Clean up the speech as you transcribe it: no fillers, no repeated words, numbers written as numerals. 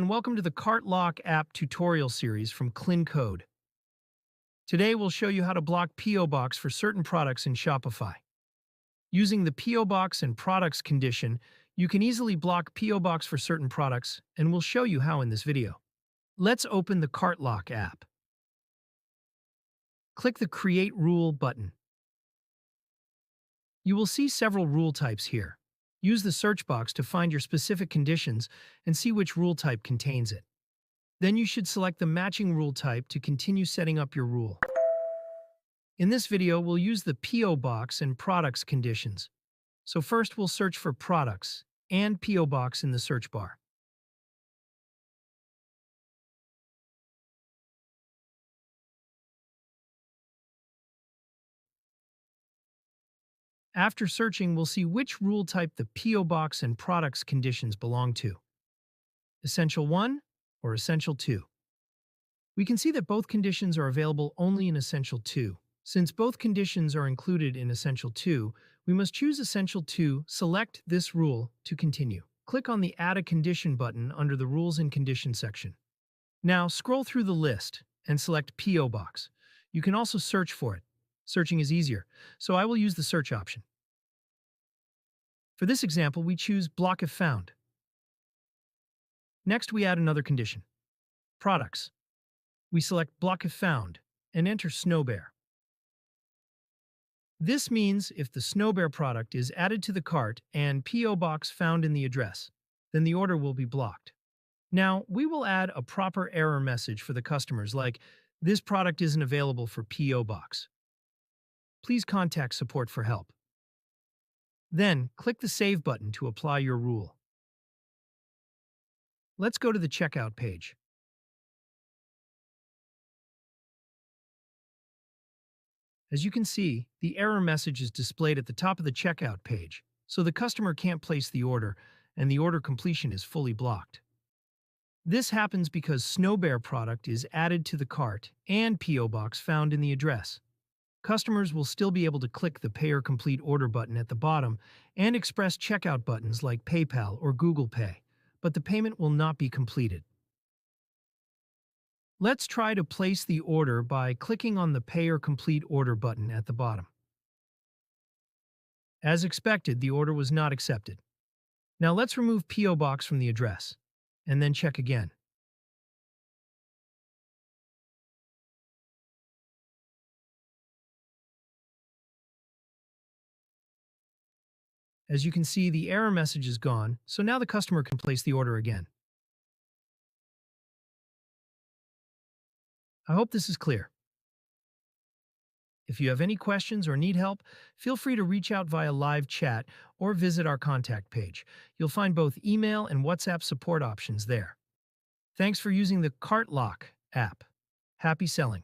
and welcome to the Cart Lock app tutorial series from KlinKode. Today we'll show you how to block P.O. Box for certain products in Shopify. Using the P.O. Box and Products condition, you can easily block P.O. Box for certain products, and we'll show you how in this video. Let's open the Cart Lock app. Click the Create Rule button. You will see several rule types here. Use the search box to find your specific conditions and see which rule type contains it. Then you should select the matching rule type to continue setting up your rule. In this video, we'll use the P.O. Box and Products conditions. So first we'll search for Products and P.O. Box in the search bar. After searching, we'll see which rule type the P.O. Box and Products conditions belong to. Essential 1 or Essential 2. We can see that both conditions are available only in Essential 2. Since both conditions are included in Essential 2, we must choose Essential 2, select this rule to continue. Click on the Add a Condition button under the Rules and Conditions section. Now scroll through the list and select P.O. Box. You can also search for it. Searching is easier, so I will use the search option. For this example, we choose Block if found. Next, we add another condition. Products. We select Block if found and enter Snow Bear. This means if the Snow Bear product is added to the cart and P.O. Box found in the address, then the order will be blocked. Now, we will add a proper error message for the customers like, "This product isn't available for P.O. Box. Please contact support for help." Then, click the Save button to apply your rule. Let's go to the checkout page. As you can see, the error message is displayed at the top of the checkout page, so the customer can't place the order, and the order completion is fully blocked. This happens because Snow Bear product is added to the cart and P.O. Box found in the address. Customers will still be able to click the Pay or Complete Order button at the bottom and express checkout buttons like PayPal or Google Pay, but the payment will not be completed. Let's try to place the order by clicking on the Pay or Complete Order button at the bottom. As expected, the order was not accepted. Now let's remove P.O. Box from the address, and then check again. As you can see, the error message is gone, so now the customer can place the order again. I hope this is clear. If you have any questions or need help, feel free to reach out via live chat or visit our contact page. You'll find both email and WhatsApp support options there. Thanks for using the Cart Lock app. Happy selling!